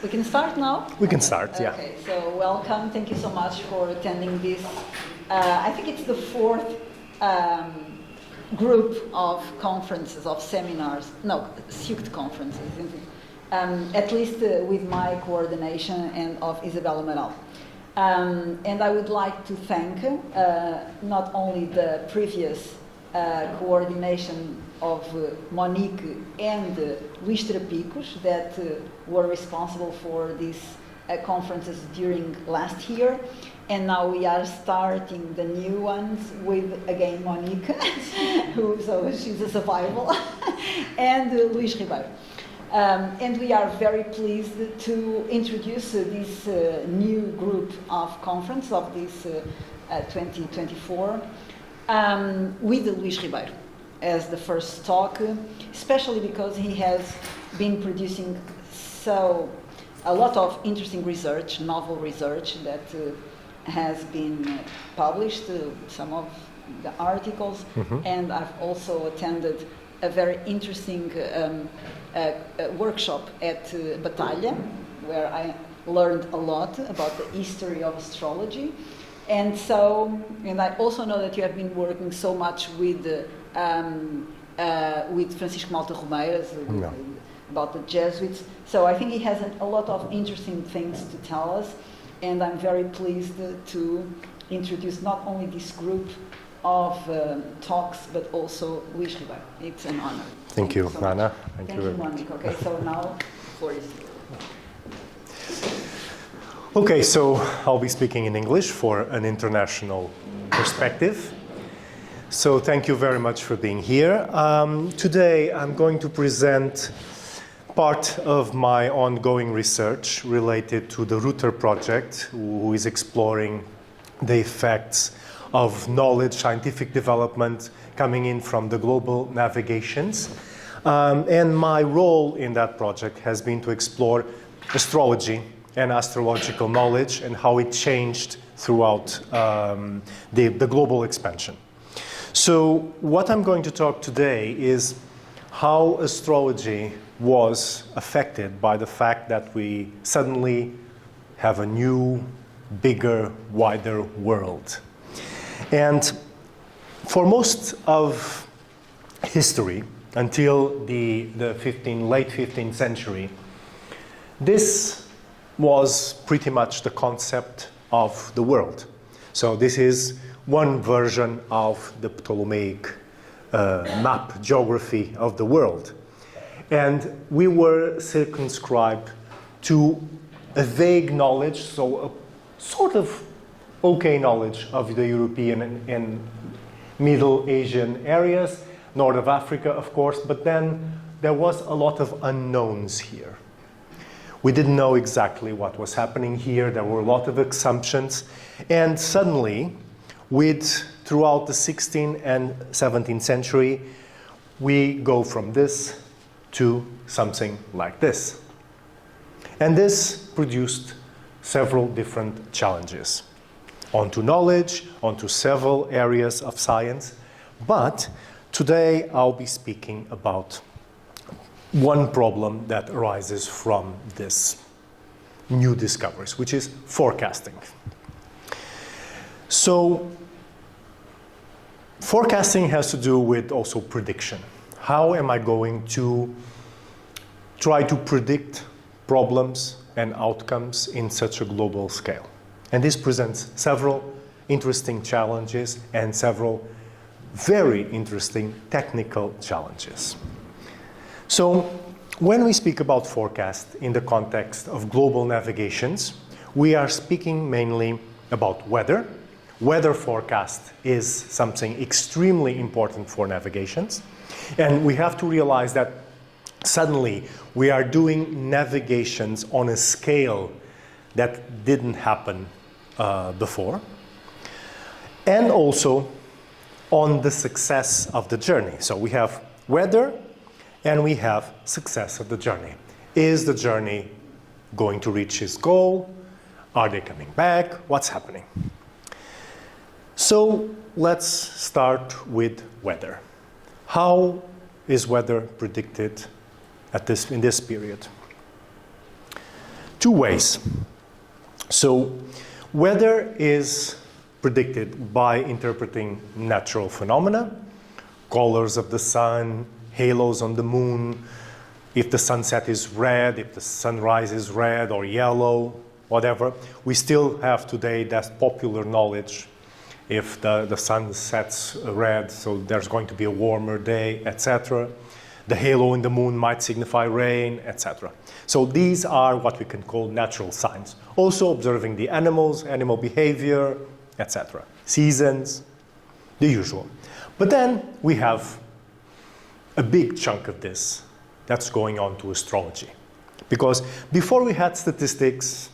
We can start now? We can start, yeah. Okay, so welcome. Thank you so much for attending this. I think it's the fourth group of conferences, of seminars, no, CIUHCT conferences, isn't it? At least with my coordination and of Isabella Amaral. And I would like to thank not only the previous coordination of Monique and Luís Campos that were responsible for these conferences during last year, and now we are starting the new ones with, again, Monique, so she's a survival, and Luís Ribeiro. And we are very pleased to introduce this new group of conference of this 2024 with Luís Ribeiro as the first talk, especially because he has been producing a lot of interesting research, novel research that has been published, some of the articles, and I've also attended a very interesting workshop at Batalha, where I learned a lot about the history of astrology. And I also know that you have been working so much with Francisco Malta Romeiras, about the Jesuits. So I think he has a lot of interesting things to tell us, and I'm very pleased to introduce not only this group of talks, but also Luís Ribeiro. It's an honor. Thank you, so Rana. Thank you, Monique. Okay, so now the floor is yours. Okay, so I'll be speaking in English for an international perspective. So thank you very much for being here. Today I'm going to present part of my ongoing research related to the Router project, who is exploring the effects of knowledge, scientific development coming in from the global navigations. And my role in that project has been to explore astrology and astrological knowledge and how it changed throughout the global expansion. So what I'm going to talk today is how astrology was affected by the fact that we suddenly have a new, bigger, wider world. And for most of history, until the late 15th century, this was pretty much the concept of the world. So this is one version of the Ptolemaic map, geography of the world. And we were circumscribed to a vague knowledge, so a sort of okay knowledge of the European and Middle Asian areas, North of Africa, of course, but then there was a lot of unknowns here. We didn't know exactly what was happening here. There were a lot of assumptions. And suddenly, throughout the 16th and 17th century, we go from this to something like this. And this produced several different challenges onto knowledge, onto several areas of science. But today I'll be speaking about one problem that arises from this new discoveries, which is forecasting. So forecasting has to do with also prediction. How am I going to try to predict problems and outcomes in such a global scale? And this presents several interesting challenges and several very interesting technical challenges. So when we speak about forecast in the context of global navigations, we are speaking mainly about weather. Weather forecast is something extremely important for navigations. And we have to realize that suddenly we are doing navigations on a scale that didn't happen before. And also on the success of the journey. So we have weather and we have success of the journey. Is the journey going to reach its goal? Are they coming back? What's happening? So let's start with weather. How is weather predicted in this period? two ways. So weather is predicted by interpreting natural phenomena, colors of the sun, halos on the moon, if the sunset is red, if the sunrise is red or yellow, whatever. We still have today that popular knowledge. If the sun sets red, so there's going to be a warmer day, etc. The halo in the moon might signify rain, etc. So these are what we can call natural signs. Also observing the animals, animal behavior, etc. Seasons, the usual. But then we have a big chunk of this that's going on to astrology. Because before we had statistics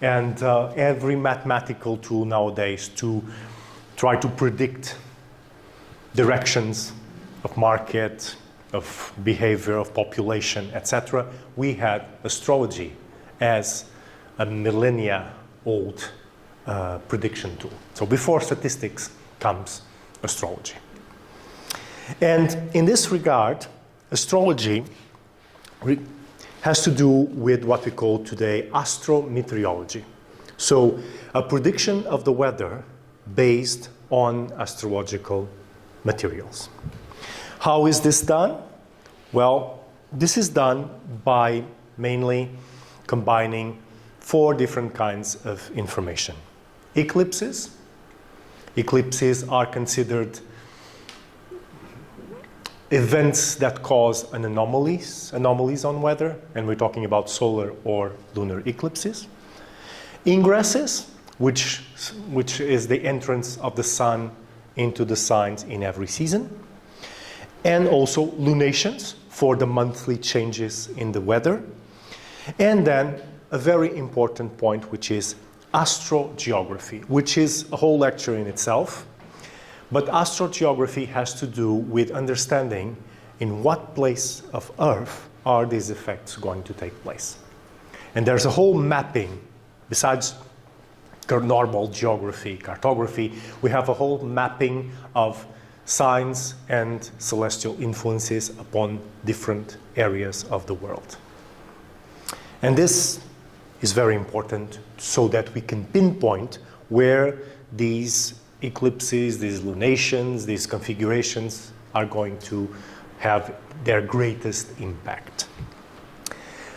and every mathematical tool nowadays to try to predict directions of market, of behavior, of population, etc., we had astrology as a millennia-old prediction tool. So before statistics comes astrology. And in this regard, astrology has to do with what we call today astrometeorology. So a prediction of the weather based on astrological materials. How is this done? Well, this is done by mainly combining 4 different kinds of information. Eclipses. Eclipses are considered events that cause anomalies on weather, and we're talking about solar or lunar eclipses. Ingresses, which is the entrance of the sun into the signs in every season. And also lunations for the monthly changes in the weather. And then a very important point, which is astrogeography, which is a whole lecture in itself. But astrogeography has to do with understanding in what place of Earth are these effects going to take place. And there's a whole mapping, besides normal geography, cartography, we have a whole mapping of signs and celestial influences upon different areas of the world. And this is very important so that we can pinpoint where these eclipses, these lunations, these configurations are going to have their greatest impact.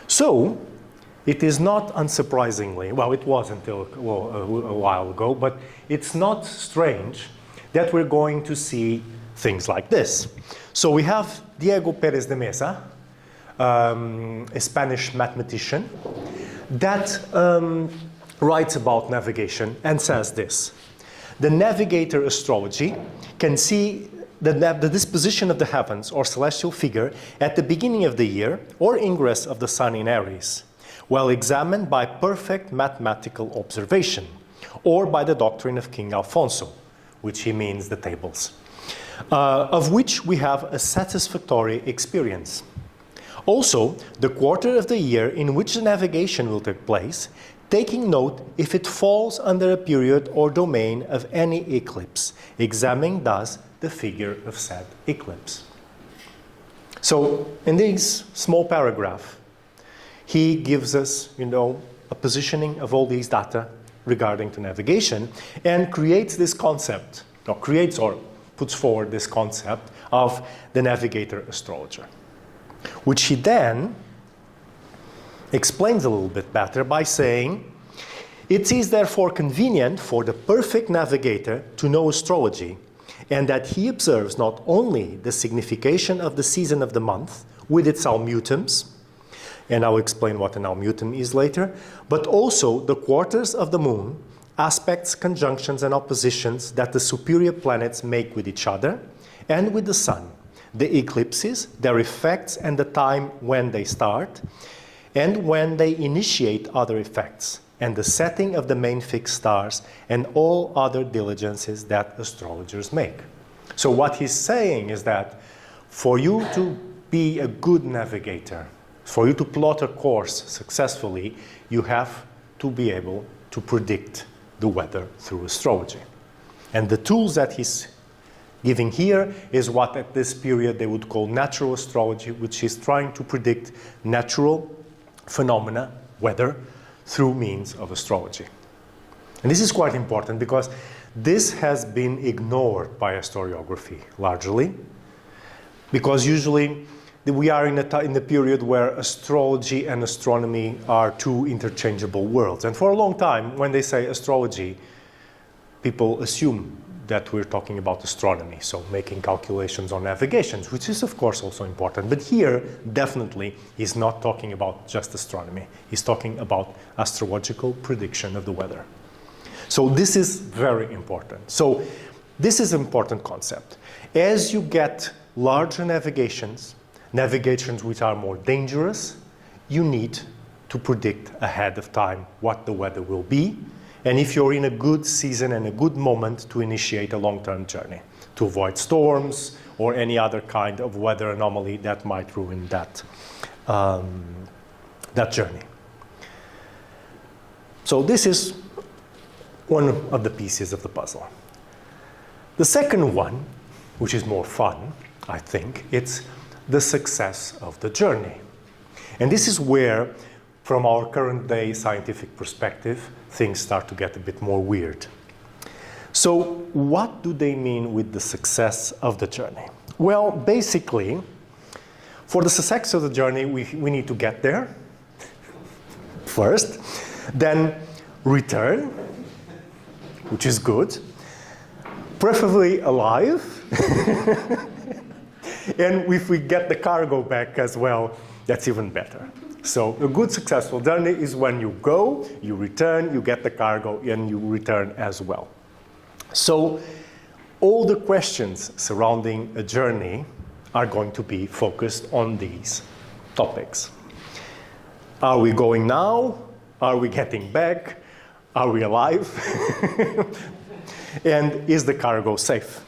So, it is not unsurprisingly, well, it was until a while ago, but it's not strange that we're going to see things like this. So we have Diego Pérez de Mesa, a Spanish mathematician, that writes about navigation and says this: the navigator astrology can see the disposition of the heavens or celestial figure at the beginning of the year or ingress of the sun in Aries, well examined by perfect mathematical observation, or by the doctrine of King Alfonso, which he means the tables, of which we have a satisfactory experience. Also, the quarter of the year in which the navigation will take place, taking note if it falls under a period or domain of any eclipse, examining thus the figure of said eclipse. So, in this small paragraph, he gives us, a positioning of all these data regarding to navigation, and creates this concept, or puts forward this concept of the navigator astrologer, which he then explains a little bit better by saying, it is therefore convenient for the perfect navigator to know astrology, and that he observes not only the signification of the season of the month with its almutums, and I'll explain what an almutum is later, but also the quarters of the moon, aspects, conjunctions, and oppositions that the superior planets make with each other and with the sun, the eclipses, their effects, and the time when they start, and when they initiate other effects, and the setting of the main fixed stars, and all other diligences that astrologers make. So what he's saying is that for you to be a good navigator, for you to plot a course successfully, you have to be able to predict the weather through astrology. And the tools that he's giving here is what at this period they would call natural astrology, which is trying to predict natural phenomena, weather, through means of astrology. And this is quite important because this has been ignored by historiography largely, because usually we are in the period where astrology and astronomy are two interchangeable worlds. And for a long time, when they say astrology, people assume that we're talking about astronomy, so making calculations on navigations, which is of course also important. But here, definitely, he's not talking about just astronomy. He's talking about astrological prediction of the weather. So this is very important. So this is an important concept. As you get larger navigations which are more dangerous, you need to predict ahead of time what the weather will be, and if you're in a good season and a good moment to initiate a long-term journey, to avoid storms or any other kind of weather anomaly that might ruin that journey. So this is one of the pieces of the puzzle. The second one, which is more fun, I think, it's the success of the journey. And this is where, from our current day scientific perspective, things start to get a bit more weird. So what do they mean with the success of the journey? Well, basically, for the success of the journey, we need to get there first, then return, which is good, preferably alive, and if we get the cargo back as well, that's even better. So a good successful journey is when you go, you return, you get the cargo, and you return as well. So all the questions surrounding a journey are going to be focused on these topics. Are we going now? Are we getting back? Are we alive? And is the cargo safe?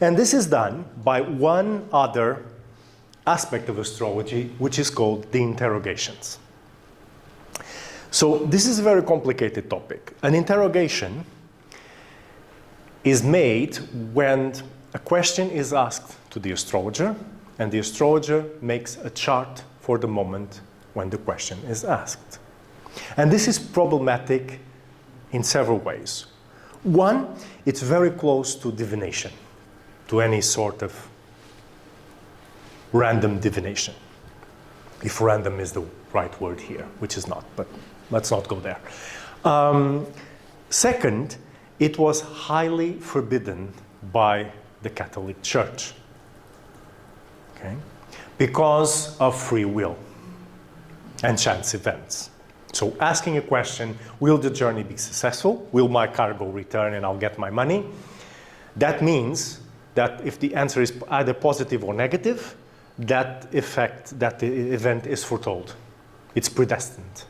And this is done by one other aspect of astrology, which is called the interrogations. So this is a very complicated topic. An interrogation is made when a question is asked to the astrologer, and the astrologer makes a chart for the moment when the question is asked. And this is problematic in several ways. One, it's very close to divination, to any sort of random divination, if random is the right word here, which is not, but let's not go there. Second, it was highly forbidden by the Catholic Church, okay, because of free will and chance events. So asking a question, will the journey be successful? Will my cargo return and I'll get my money? That means that if the answer is either positive or negative, that event is foretold. It's predestined.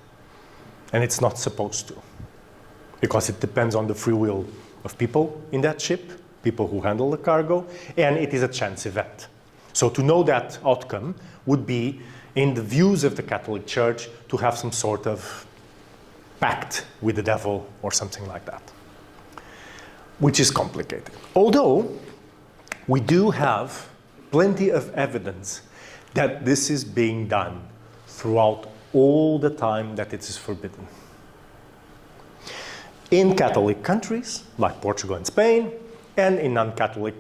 And it's not supposed to, because it depends on the free will of people in that ship, people who handle the cargo, and it is a chance event. So to know that outcome would be, in the views of the Catholic Church, to have some sort of pact with the devil or something like that, which is complicated. Although we do have plenty of evidence that this is being done throughout all the time that it is forbidden. In Catholic countries, like Portugal and Spain, and in non-Catholic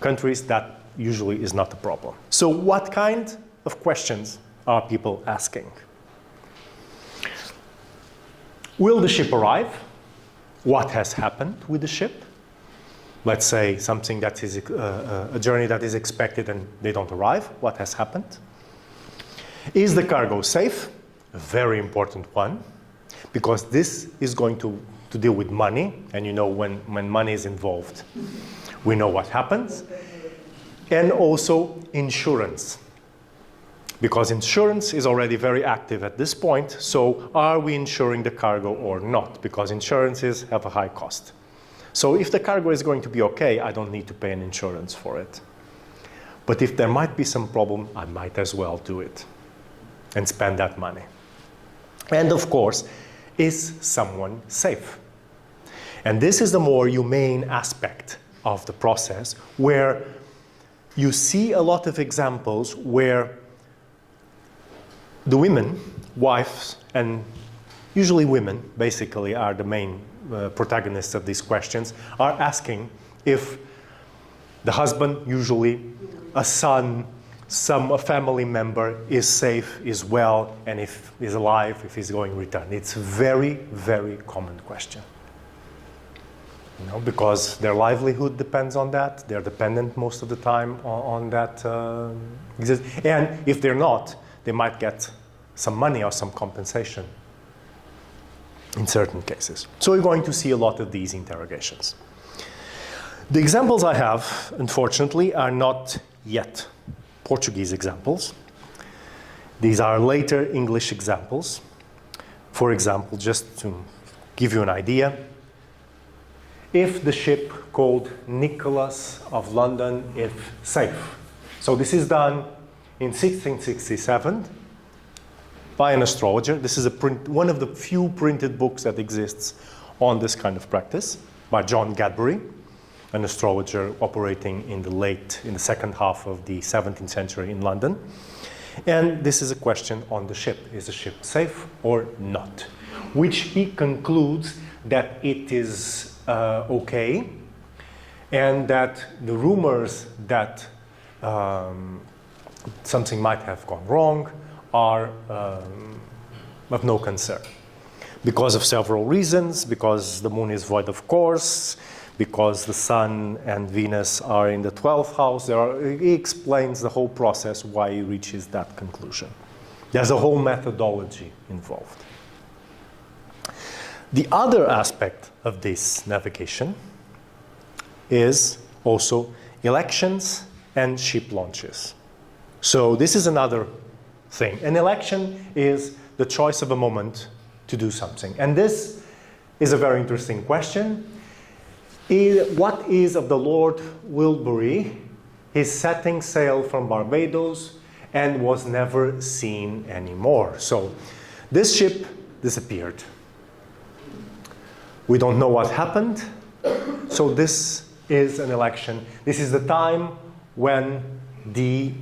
countries, that usually is not a problem. So what kind of questions are people asking? Will the ship arrive? What has happened with the ship? Let's say something that is a journey that is expected and they don't arrive. What has happened? Is the cargo safe? A very important one, because this is going to deal with money, and you know when money is involved, we know what happens. And also insurance, because insurance is already very active at this point. So are we insuring the cargo or not? Because insurances have a high cost. So if the cargo is going to be okay, I don't need to pay an insurance for it. But if there might be some problem, I might as well do it and spend that money. And of course, is someone safe? And this is the more humane aspect of the process, where you see a lot of examples where the women, wives, and usually women basically are the main protagonists of these questions, are asking if the husband, usually a son, a family member is safe, is well, and if is alive, if he's going to return. It's a very, very common question. Because their livelihood depends on that. They're dependent most of the time on that. And if they're not, they might get some money or some compensation in certain cases. So we're going to see a lot of these interrogations. The examples I have, unfortunately, are not yet Portuguese examples. These are later English examples. For example, just to give you an idea, if the ship called Nicholas of London is safe. So this is done in 1667 by an astrologer. This is one of the few printed books that exists on this kind of practice by John Gadbury, an astrologer operating in the second half of the 17th century in London. And this is a question on the ship. Is the ship safe or not? Which he concludes that it is okay, and that the rumors that something might have gone wrong are of no concern. Because of several reasons, because the moon is void of course, because the sun and Venus are in the 12th house. He explains the whole process why he reaches that conclusion. There's a whole methodology involved. The other aspect of this navigation is also elections and ship launches. So this is another thing. An election is the choice of a moment to do something. And this is a very interesting question. What is of the Lord Wilbury? He's setting sail from Barbados and was never seen anymore. So this ship disappeared. We don't know what happened. So this is an election. This is the time when the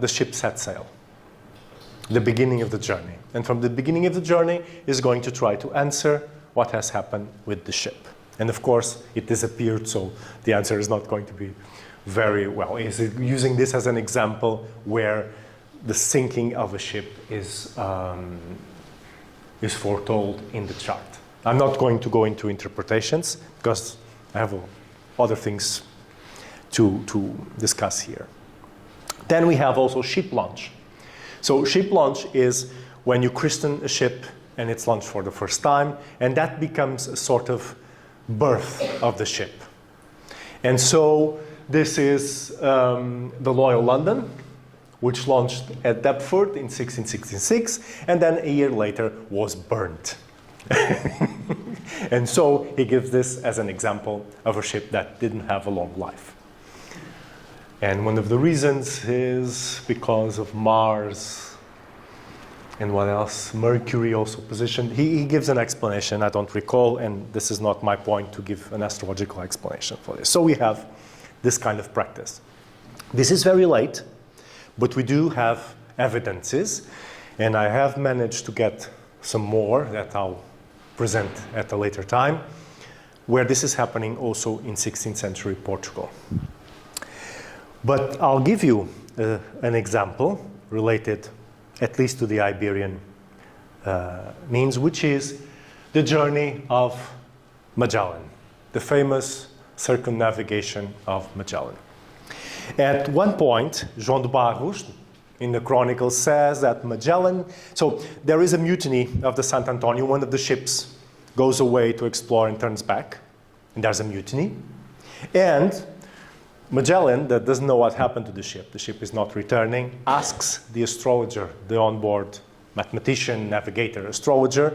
ship set sail. The beginning of the journey. And from the beginning of the journey is going to try to answer what has happened with the ship. And of course, it disappeared, so the answer is not going to be very well. Is using this as an example where the sinking of a ship is foretold in the chart. I'm not going to go into interpretations because I have other things to discuss here. Then we have also ship launch. So ship launch is when you christen a ship and it's launched for the first time, and that becomes a sort of birth of the ship. And so this is the Loyal London, which launched at Deptford in 1666, and then a year later was burnt. And so he gives this as an example of a ship that didn't have a long life. And one of the reasons is because of Mars. And what else? Mercury also positioned. He gives an explanation, I don't recall, and this is not my point to give an astrological explanation for this. So we have this kind of practice. This is very late, but we do have evidences, and I have managed to get some more that I'll present at a later time, where this is happening also in 16th century Portugal. But I'll give you an example related at least to the Iberian means, which is the journey of Magellan, the famous circumnavigation of Magellan. At one point, João de Barros, in the Chronicle, says that Magellan, so there is a mutiny of the Sant Antonio, one of the ships goes away to explore and turns back, and there's a mutiny. And Magellan, that doesn't know what happened to the ship is not returning, asks the astrologer, the onboard mathematician, navigator, astrologer,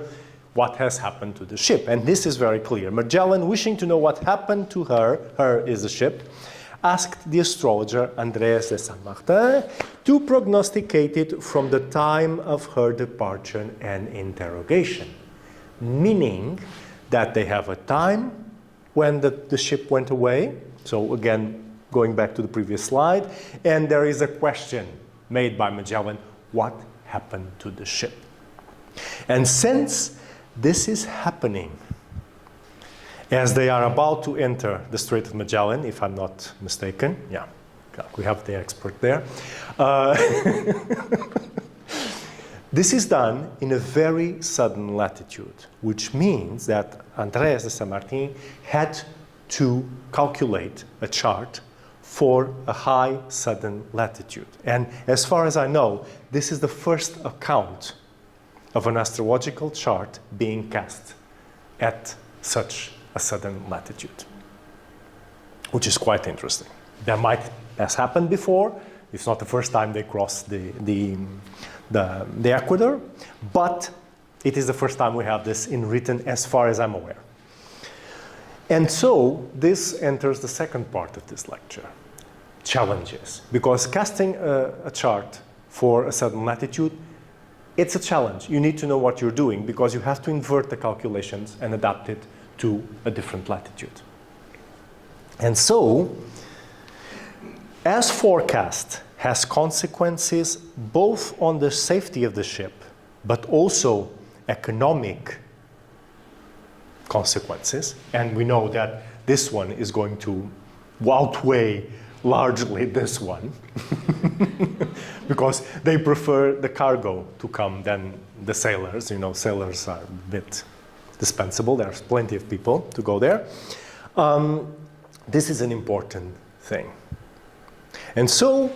what has happened to the ship. And this is very clear. Magellan, wishing to know what happened to her is the ship, asked the astrologer, Andrés de Saint Martin, to prognosticate it from the time of her departure and interrogation. Meaning that they have a time when the ship went away. So again, going back to the previous slide, and there is a question made by Magellan, what happened to the ship? And since this is happening as they are about to enter the Strait of Magellan, if I'm not mistaken. Yeah, we have the expert there. This is done in a very sudden latitude, which means that Andrés de San Martin had to calculate a chart for a high sudden latitude. And as far as I know, this is the first account of an astrological chart being cast at such a sudden latitude, which is quite interesting. That might have happened before. It's not the first time they crossed the equator, but it is the first time we have this in written as far as I'm aware. And so this enters the second part of this lecture, challenges. Because casting a chart for a sudden latitude, it's a challenge. You need to know what you're doing because you have to invert the calculations and adapt it to a different latitude. And so, as forecast has consequences both on the safety of the ship, but also economic consequences. And we know that this one is going to outweigh largely this one because they prefer the cargo to come than the sailors. You know, sailors are a bit dispensable. There's plenty of people to go there. This is an important thing. And so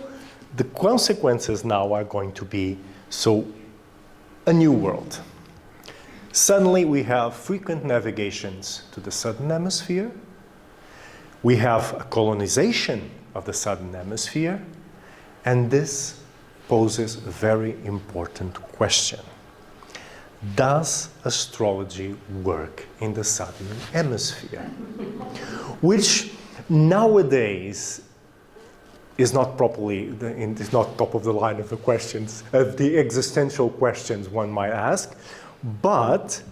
the consequences now are going to be, so a new world. Suddenly we have frequent navigations to the southern hemisphere. We have a colonization of the southern hemisphere. And this poses a very important question. Does astrology work in the southern hemisphere? Which nowadays is not properly, is not top of the line of the questions, of the existential questions one might ask. But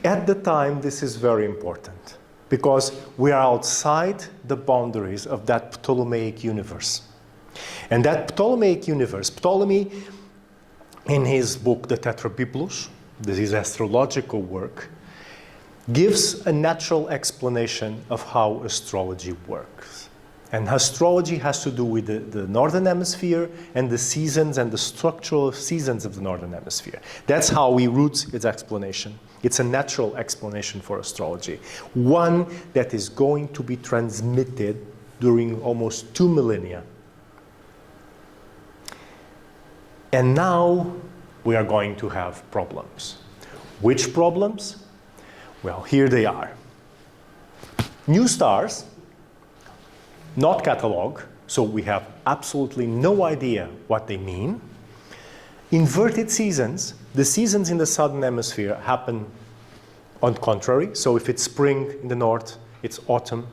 at the time, this is very important because we are outside the boundaries of that Ptolemaic universe. And that Ptolemaic universe, Ptolemy, in his book, the Tetrabiblos, this is astrological work, gives a natural explanation of how astrology works. And astrology has to do with the northern hemisphere and the seasons and the structural seasons of the northern hemisphere. That's how he roots its explanation. It's a natural explanation for astrology, one that is going to be transmitted during almost 2 millennia. And now we are going to have problems. Which problems? Well, here they are. New stars, not catalog, so we have absolutely no idea what they mean. Inverted seasons, the seasons in the southern hemisphere happen on contrary, so if it's spring in the north, it's autumn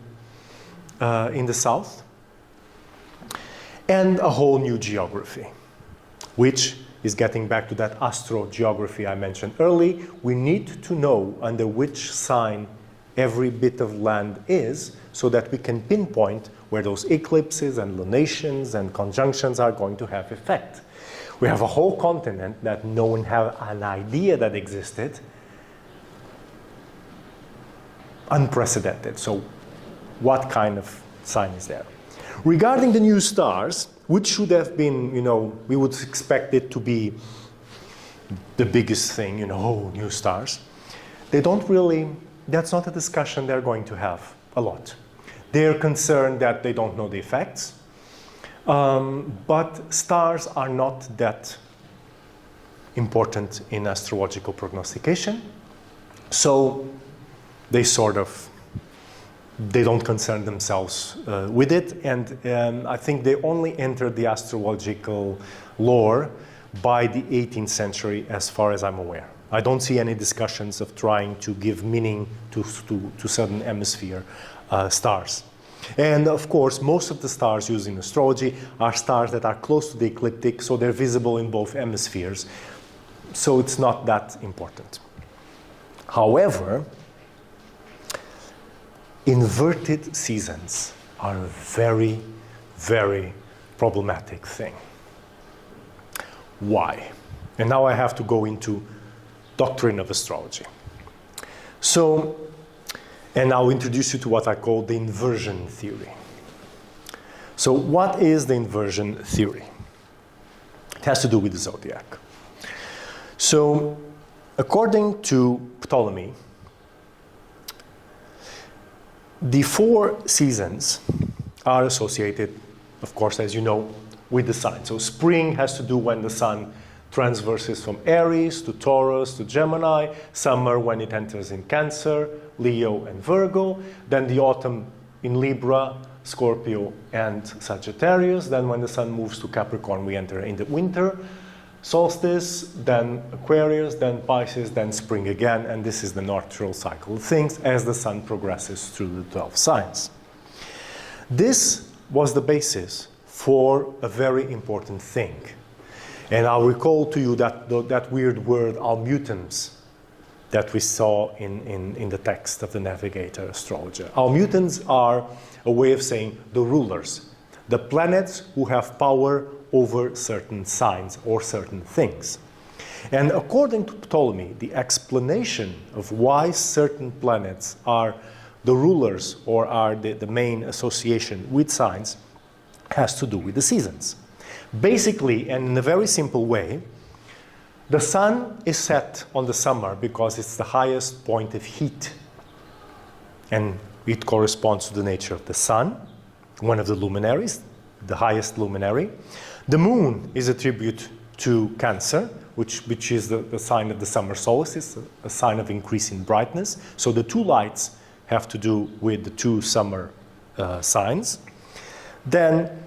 in the south. And a whole new geography, which is getting back to that astrogeography I mentioned early. We need to know under which sign every bit of land is so that we can pinpoint where those eclipses and lunations and conjunctions are going to have effect. We have a whole continent that no one had an idea that existed. Unprecedented. So what kind of sign is there? Regarding the new stars, which should have been, we would expect it to be the biggest thing, new stars. They don't really, that's not a discussion they're going to have a lot. They're concerned that they don't know the effects, but stars are not that important in astrological prognostication, so they don't concern themselves with it, and I think they only entered the astrological lore by the 18th century, as far as I'm aware. I don't see any discussions of trying to give meaning to southern hemisphere stars. And of course, most of the stars used in astrology are stars that are close to the ecliptic, so they're visible in both hemispheres. So it's not that important. However, inverted seasons are a very, very problematic thing. Why? And now I have to go into doctrine of astrology. So, and I'll introduce you to what I call the inversion theory. So what is the inversion theory? It has to do with the zodiac. So, according to Ptolemy, the 4 seasons are associated, of course, as you know, with the sign. So spring has to do when the sun transverses from Aries to Taurus to Gemini, summer when it enters in Cancer, Leo and Virgo, then the autumn in Libra, Scorpio and Sagittarius, then when the sun moves to Capricorn we enter in the winter solstice, then Aquarius, then Pisces, then spring again, and this is the natural cycle of things as the sun progresses through the 12 signs. This was the basis for a very important thing. And I'll recall to you that weird word, almutans, that we saw in the text of the Navigator astrologer. Almutans are a way of saying the rulers, the planets who have power over certain signs or certain things. And according to Ptolemy, the explanation of why certain planets are the rulers or are the main association with signs has to do with the seasons. Basically, and in a very simple way, the sun is set on the summer because it's the highest point of heat. And it corresponds to the nature of the sun, one of the luminaries, the highest luminary. The moon is a tribute to Cancer, which is the sign of the summer solstice, a sign of increasing brightness. So the 2 lights have to do with the 2 summer signs. Then,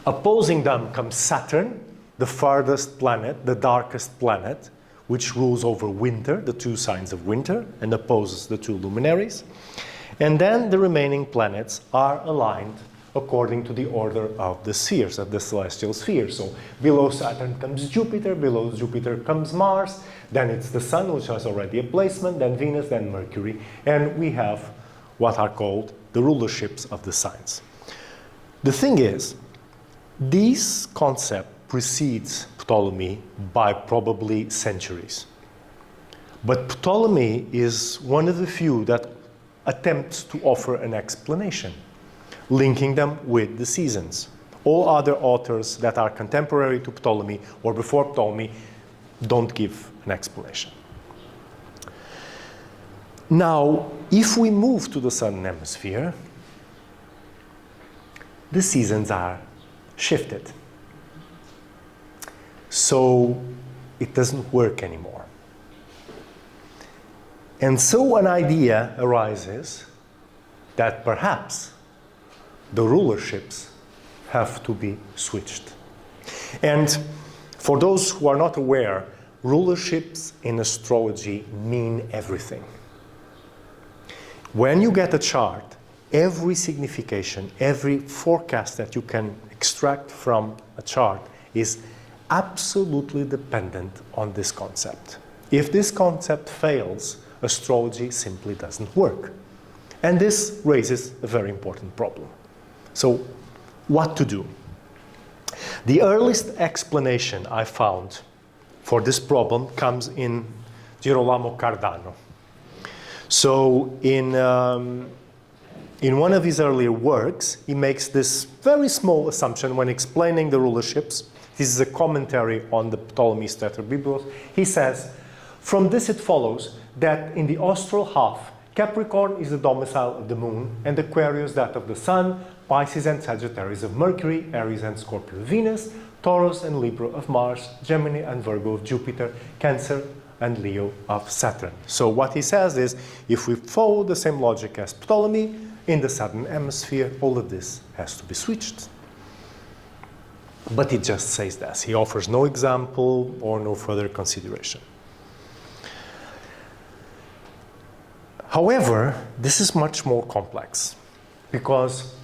opposing them comes Saturn, the farthest planet, the darkest planet, which rules over winter, the 2 signs of winter, and opposes the 2 luminaries. And then the remaining planets are aligned according to the order of the spheres, of the celestial spheres. So below Saturn comes Jupiter, below Jupiter comes Mars, then it's the Sun, which has already a placement, then Venus, then Mercury, and we have what are called the rulerships of the signs. The thing is, this concept precedes Ptolemy by probably centuries. But Ptolemy is one of the few that attempts to offer an explanation, linking them with the seasons. All other authors that are contemporary to Ptolemy or before Ptolemy don't give an explanation. Now, if we move to the southern hemisphere, the seasons are shifted. So it doesn't work anymore. And so an idea arises that perhaps the rulerships have to be switched. And for those who are not aware, rulerships in astrology mean everything. When you get a chart, every signification, every forecast that you can extract from a chart is absolutely dependent on this concept. If this concept fails, astrology simply doesn't work. And this raises a very important problem. So, what to do? The earliest explanation I found for this problem comes in Girolamo Cardano. So, in one of his earlier works, he makes this very small assumption when explaining the rulerships. This is a commentary on the Ptolemy's Tetrabiblos. He says, from this it follows that in the austral half, Capricorn is the domicile of the moon, and Aquarius that of the sun, Pisces and Sagittarius of Mercury, Aries and Scorpio of Venus, Taurus and Libra of Mars, Gemini and Virgo of Jupiter, Cancer and Leo of Saturn. So what he says is, if we follow the same logic as Ptolemy, in the southern hemisphere, all of this has to be switched. But he just says this. He offers no example or no further consideration. However, this is much more complex because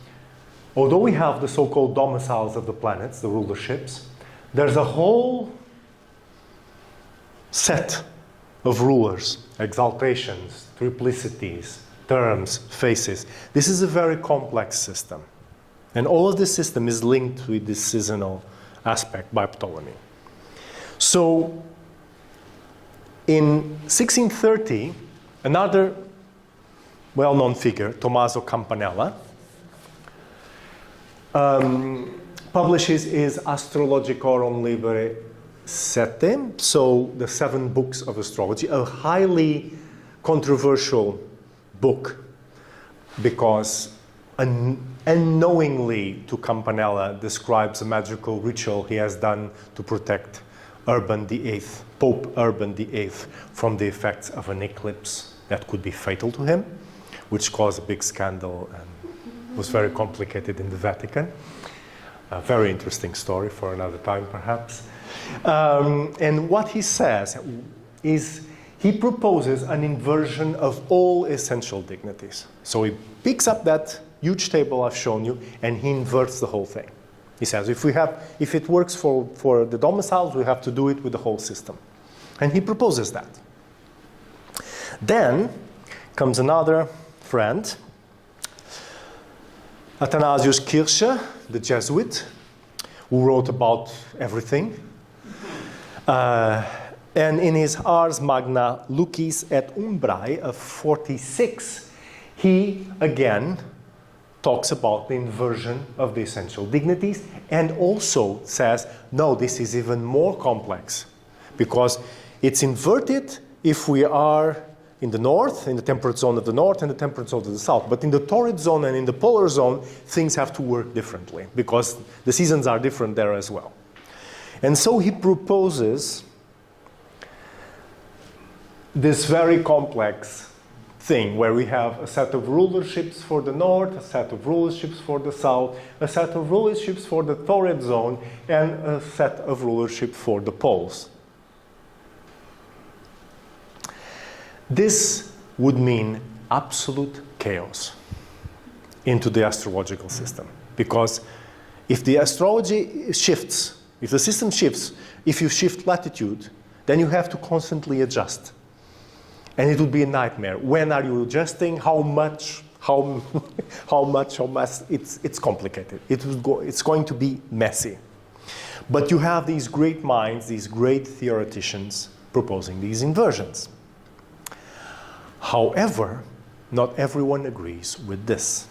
although we have the so-called domiciles of the planets, the rulerships, there's a whole set of rulers, exaltations, triplicities, terms, phases. This is a very complex system. And all of this system is linked with this seasonal aspect by Ptolemy. So, In 1630, another well-known figure, Tommaso Campanella, publishes his Astrologicorum Libere Sette, so the 7 books of astrology, a highly controversial book because unknowingly to Campanella describes a magical ritual he has done to protect Urban VIII, Pope Urban VIII, from the effects of an eclipse that could be fatal to him, which caused a big scandal and was very complicated in the Vatican. A very interesting story for another time, perhaps. And what he says is he proposes an inversion of all essential dignities. So he picks up that huge table I've shown you and he inverts the whole thing. He says if it works for the domiciles, we have to do it with the whole system. And he proposes that. Then comes another friend, Athanasius Kircher, the Jesuit, who wrote about everything. And in his Ars Magna Lucis et Umbrae of 46, he again talks about the inversion of the essential dignities and also says, no, this is even more complex because it's inverted if we are in the north, in the temperate zone of the north and the temperate zone of the south. But in the torrid zone and in the polar zone, things have to work differently because the seasons are different there as well. And so he proposes this very complex thing where we have a set of rulerships for the north, a set of rulerships for the south, a set of rulerships for the torrid zone, and a set of rulership for the poles. This would mean absolute chaos into the astrological system. Because if the astrology shifts, if the system shifts, if you shift latitude, then you have to constantly adjust. And it would be a nightmare. When are you adjusting? How much? It's complicated. It's going to be messy. But you have these great minds, these great theoreticians proposing these inversions. However, not everyone agrees with this.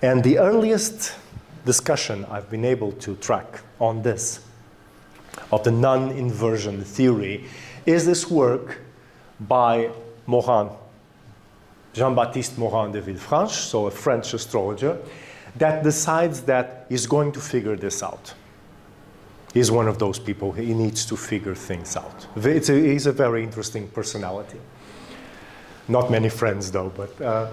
And the earliest discussion I've been able to track on this, of the non-inversion theory, is this work by Morin, Jean-Baptiste Morin de Villefranche, so a French astrologer, that decides that he's going to figure this out. He's one of those people, he needs to figure things out. He's a very interesting personality. Not many friends, though, but a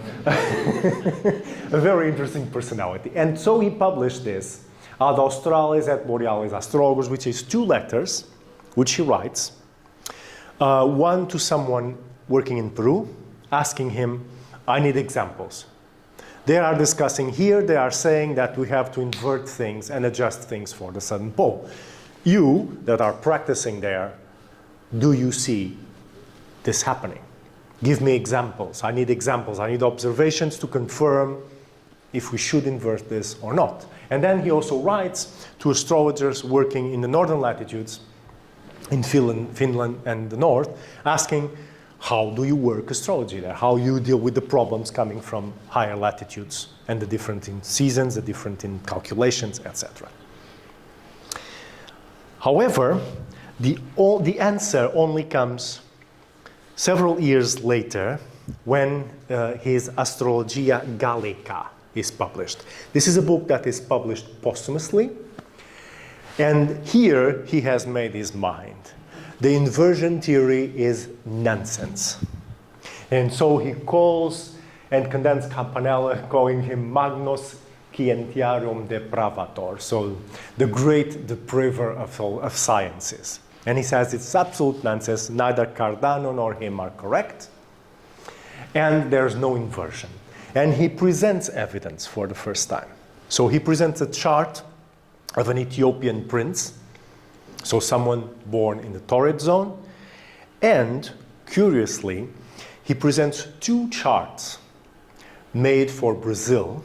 very interesting personality. And so he published this, Ad Australis et Borealis Astrologos, which is 2 letters, which he writes. One to someone working in Peru, asking him, I need examples. They are discussing here, they are saying that we have to invert things and adjust things for the southern pole. You that are practicing there, do you see this happening? Give me examples. I need examples. I need observations to confirm if we should invert this or not. And then he also writes to astrologers working in the northern latitudes, in Finland and the north, asking, how do you work astrology there? How you deal with the problems coming from higher latitudes and the different in seasons, the different in calculations, etc. However, the answer only comes several years later, when his Astrologia Gallica is published. This is a book that is published posthumously, and here he has made his mind. The inversion theory is nonsense. And so he calls and condemns Campanella, calling him Magnus Scientiarum Depravator, so the great depraver of sciences. And he says it's absolute nonsense, neither Cardano nor him are correct, and there's no inversion. And he presents evidence for the first time. So he presents a chart of an Ethiopian prince, so someone born in the torrid zone, and curiously, he presents 2 charts made for Brazil,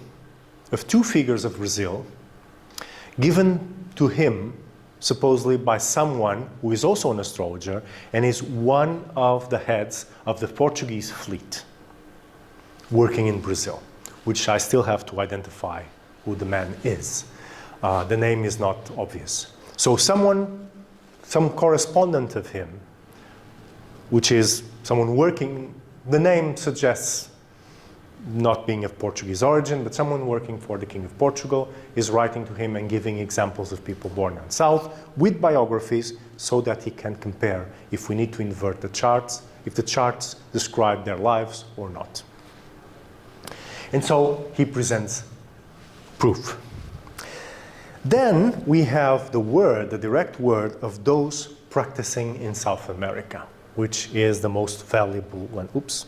of 2 figures of Brazil, given to him supposedly by someone who is also an astrologer and is one of the heads of the Portuguese fleet working in Brazil, which I still have to identify who the man is. The name is not obvious. So some correspondent of him, which is someone working, the name suggests not being of Portuguese origin, but someone working for the King of Portugal is writing to him and giving examples of people born down south with biographies so that he can compare if we need to invert the charts, if the charts describe their lives or not. And so he presents proof. Then we have the word, the direct word of those practicing in South America, which is the most valuable one. Oops.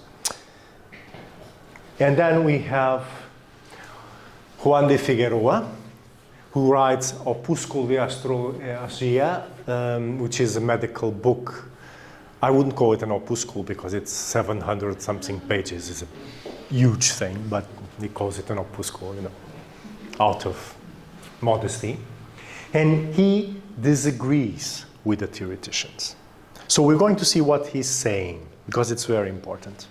And then we have Juan de Figueroa, who writes Opúsculo de Astrologia, which is a medical book. I wouldn't call it an opuscle because it's 700 something pages. It's a huge thing, but he calls it an opuscle, out of modesty. And he disagrees with the theoreticians. So we're going to see what he's saying, because it's very important.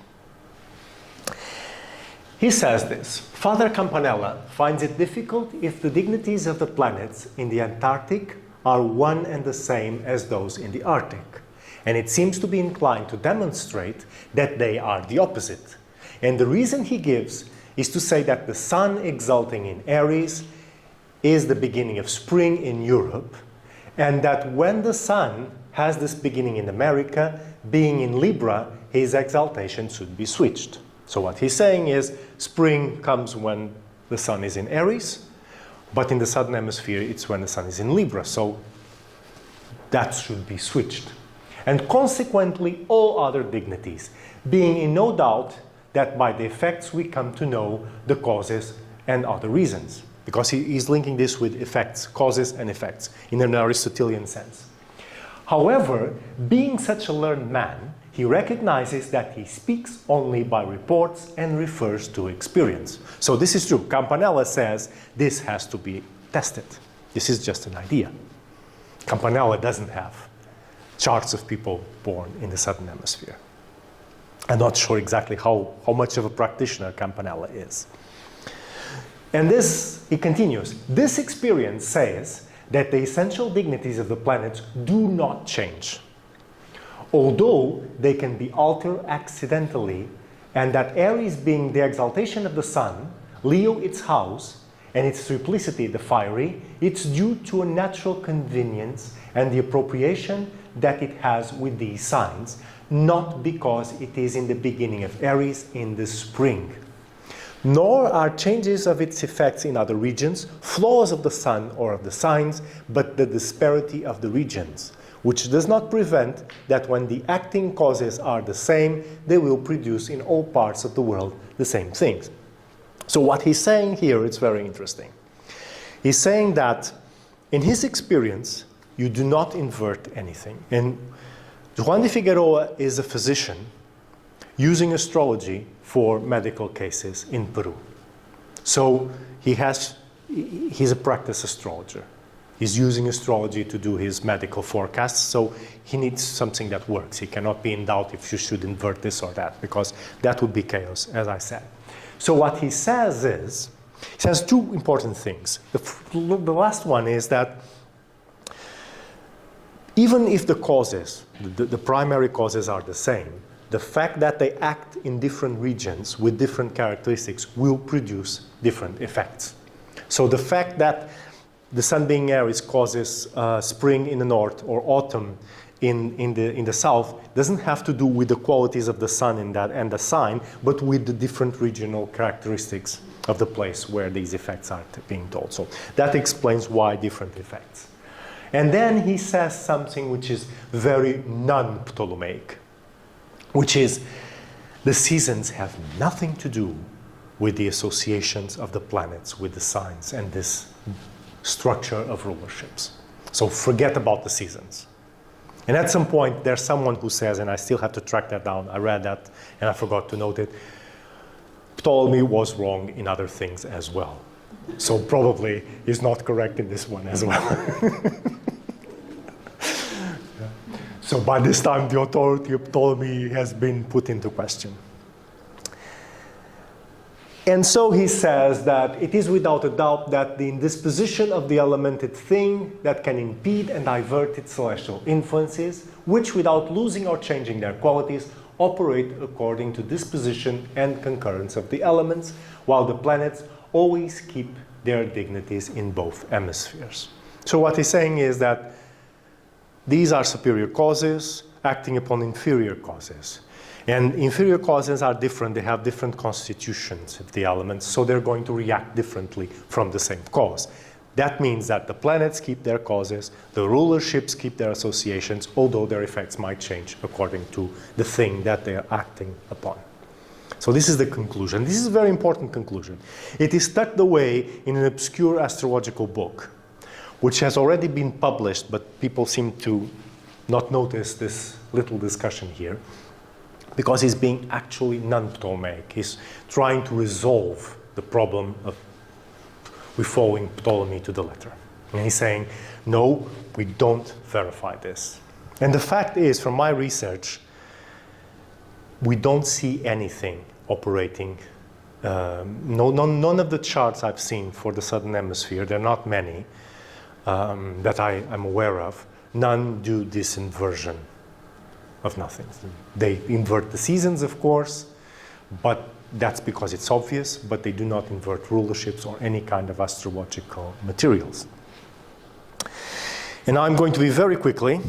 He says this: Father Campanella finds it difficult if the dignities of the planets in the Antarctic are one and the same as those in the Arctic. And it seems to be inclined to demonstrate that they are the opposite. And the reason he gives is to say that the sun exalting in Aries is the beginning of spring in Europe, and that when the sun has this beginning in America, being in Libra, his exaltation should be switched. So what he's saying is spring comes when the sun is in Aries, but in the southern hemisphere it's when the sun is in Libra. So that should be switched. And consequently all other dignities, being in no doubt that by the effects we come to know the causes and other reasons. Because he's linking this with effects, causes and effects, in an Aristotelian sense. However, being such a learned man, he recognizes that he speaks only by reports and refers to experience. So this is true. Campanella says this has to be tested. This is just an idea. Campanella doesn't have charts of people born in the southern hemisphere. I'm not sure exactly how much of a practitioner Campanella is. And this, he continues, this experience says that the essential dignities of the planets do not change, although they can be altered accidentally, and that Aries being the exaltation of the sun, Leo its house, and its triplicity the fiery, it's due to a natural convenience and the appropriation that it has with these signs, not because it is in the beginning of Aries in the spring. Nor are changes of its effects in other regions flaws of the sun or of the signs, but the disparity of the regions, which does not prevent that when the acting causes are the same, they will produce in all parts of the world the same things. So what he's saying here is very interesting. He's saying that in his experience, you do not invert anything. And Juan de Figueroa is a physician using astrology for medical cases in Peru. So he's a practiced astrologer. He's using astrology to do his medical forecasts, so he needs something that works. He cannot be in doubt if you should invert this or that, because that would be chaos, as I said. So what he says is, he says two important things. The last one is that even if the causes, the primary causes are the same, the fact that they act in different regions with different characteristics will produce different effects. So the fact that the sun being Aries causes spring in the north or autumn in the south doesn't have to do with the qualities of the sun in that and the sign, but with the different regional characteristics of the place where these effects are being told. So that explains why different effects. And then he says something which is very non-Ptolemaic, which is the seasons have nothing to do with the associations of the planets with the signs and this structure of rulerships. So forget about the seasons. And at some point, there's someone who says, and I still have to track that down, I read that and I forgot to note it, Ptolemy was wrong in other things as well. So probably he's not correct in this one as well. So by this time, the authority of Ptolemy has been put into question. And so he says that it is without a doubt that the indisposition of the elemented thing that can impede and divert its celestial influences, which without losing or changing their qualities, operate according to disposition and concurrence of the elements, while the planets always keep their dignities in both hemispheres. So what he's saying is that these are superior causes acting upon inferior causes. And inferior causes are different. They have different constitutions of the elements, so they're going to react differently from the same cause. That means that the planets keep their causes, the rulerships keep their associations, although their effects might change according to the thing that they are acting upon. So this is the conclusion. This is a very important conclusion. It is tucked away in an obscure astrological book, which has already been published, but people seem to not notice this little discussion here, because he's being actually non-Ptolemaic. He's trying to resolve the problem of we following Ptolemy to the letter. And he's saying, no, we don't verify this. And the fact is, from my research, we don't see anything operating. None of the charts I've seen for the Southern Hemisphere, there are not many that I'm aware of, none do this inversion of nothing. They invert the seasons, of course, but that's because it's obvious, but they do not invert rulerships or any kind of astrological materials. And now I'm going to be very quickly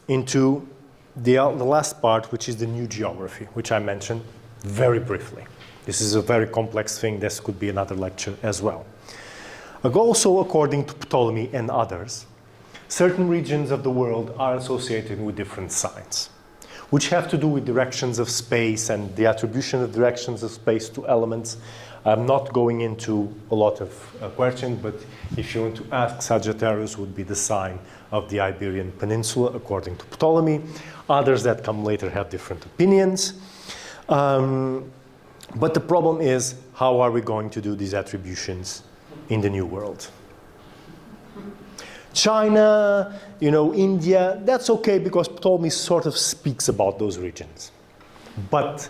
into the last part, which is the new geography, which I mentioned very briefly. This is a very complex thing. This could be another lecture as well. Also, according to Ptolemy and others, certain regions of the world are associated with different signs, which have to do with directions of space and the attribution of directions of space to elements. I'm not going into a lot of questions, but if you want to ask, Sagittarius would be the sign of the Iberian Peninsula, according to Ptolemy. Others that come later have different opinions. But the problem is, how are we going to do these attributions in the New World? China, India, that's okay because Ptolemy sort of speaks about those regions. But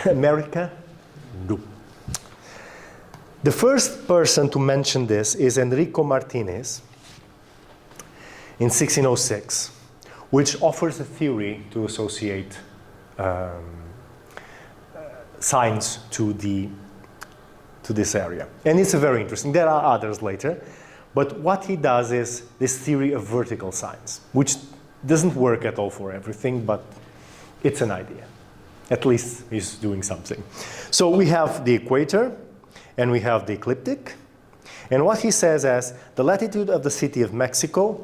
America, no. The first person to mention this is Enrico Martinez in 1606, which offers a theory to associate signs to this area. And it's very interesting. There are others later. But what he does is this theory of vertical signs, which doesn't work at all for everything, but it's an idea. At least he's doing something. So we have the equator, and we have the ecliptic. And what he says is the latitude of the city of Mexico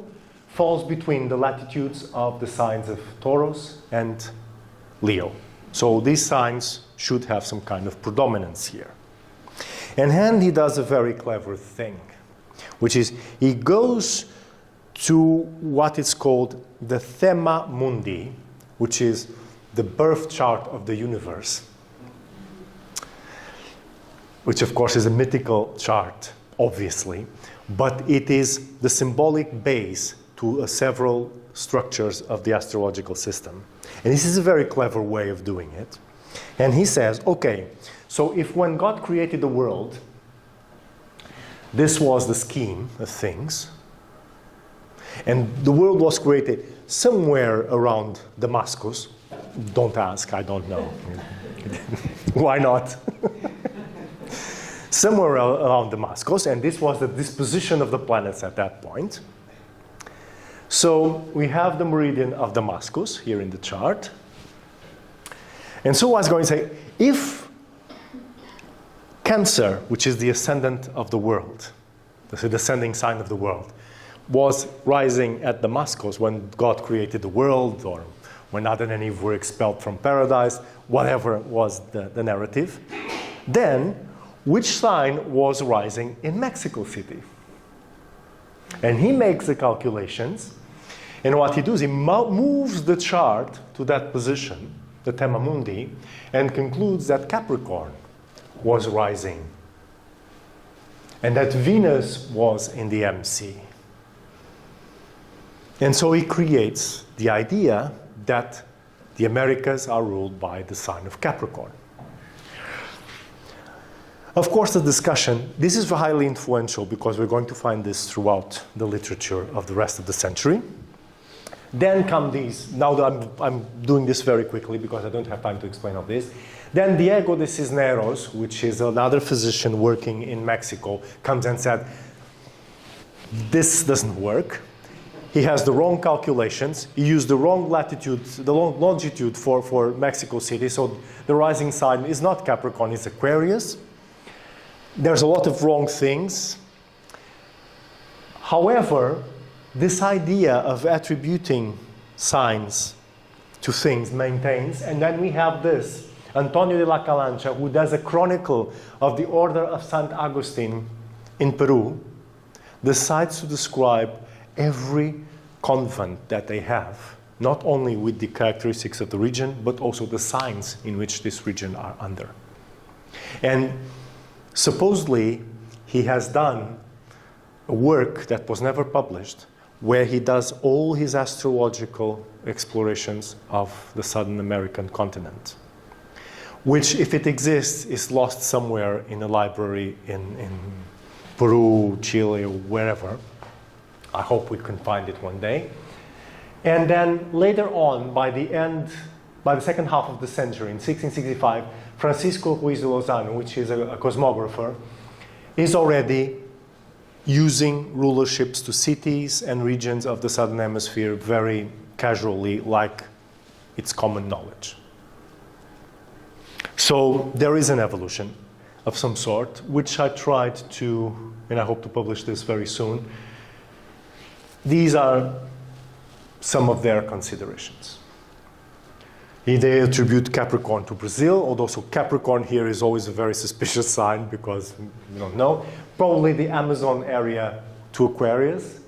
falls between the latitudes of the signs of Taurus and Leo. So these signs should have some kind of predominance here. And then he does a very clever thing, which is he goes to what is called the Thema Mundi, which is the birth chart of the universe, which of course is a mythical chart, obviously, but it is the symbolic base to several structures of the astrological system. And this is a very clever way of doing it. And he says, okay, so if when God created the world, this was the scheme of things, and the world was created somewhere around Damascus. Don't ask, I don't know. Why not? Somewhere around Damascus, and this was the disposition of the planets at that point. So we have the meridian of Damascus here in the chart. And so I was going to say, if Cancer, which is the ascendant of the world, the descending sign of the world, was rising at Damascus when God created the world, or when Adam and Eve were expelled from paradise, whatever was the narrative, then which sign was rising in Mexico City? And he makes the calculations, and what he does, he moves the chart to that position, the Thema Mundi, and concludes that Capricorn was rising, and that Venus was in the MC. And so he creates the idea that the Americas are ruled by the sign of Capricorn. Of course, the discussion, this is highly influential because we're going to find this throughout the literature of the rest of the century. Then come these, now that I'm doing this very quickly because I don't have time to explain all this. Then Diego de Cisneros, which is another physician working in Mexico, comes and said, this doesn't work. He has the wrong calculations. He used the wrong latitude, the wrong longitude for Mexico City. So the rising sign is not Capricorn, it's Aquarius. There's a lot of wrong things. However, this idea of attributing signs to things maintains. And then we have this, Antonio de la Calancha, who does a chronicle of the Order of St. Augustine in Peru, decides to describe every convent that they have, not only with the characteristics of the region, but also the signs in which this region are under. And supposedly, he has done a work that was never published, where he does all his astrological explorations of the Southern American continent, which, if it exists, is lost somewhere in a library in Peru, Chile, or wherever. I hope we can find it one day. And then later on, by the second half of the century, in 1665, Francisco Ruiz de Lozano, which is a cosmographer, is already using rulerships to cities and regions of the Southern Hemisphere very casually, like it's common knowledge. So there is an evolution of some sort, which I tried to, and I hope to publish this very soon. These are some of their considerations. They attribute Capricorn to Brazil, although so Capricorn here is always a very suspicious sign because we don't know. Probably the Amazon area to Aquarius.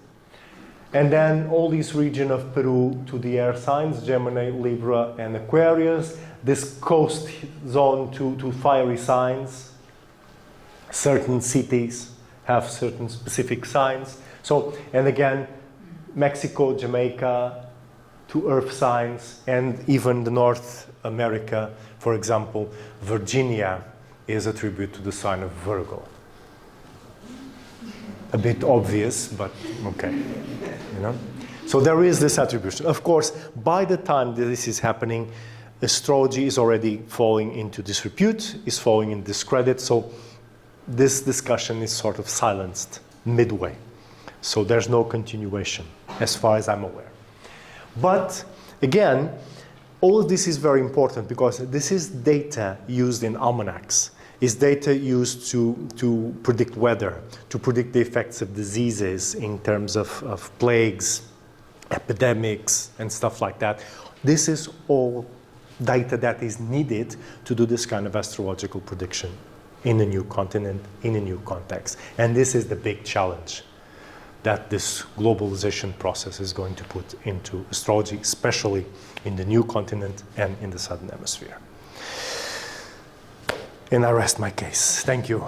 And then all this region of Peru to the air signs, Gemini, Libra, and Aquarius. This coast zone to fiery signs. Certain cities have certain specific signs. So, and again, Mexico, Jamaica, to earth signs, and even the North America, for example, Virginia is attributed to the sign of Virgo. A bit obvious, but okay, you know. So there is this attribution. Of course, by the time that this is happening, astrology is already falling into disrepute, is falling in discredit, so this discussion is sort of silenced midway. So there's no continuation, as far as I'm aware. But again, all of this is very important because this is data used in almanacs. It's data used to predict weather, to predict the effects of diseases in terms of plagues, epidemics, and stuff like that. This is all data that is needed to do this kind of astrological prediction in a new continent, in a new context. And this is the big challenge that this globalization process is going to put into astrology, especially in the new continent and in the Southern Hemisphere. And I rest my case. Thank you.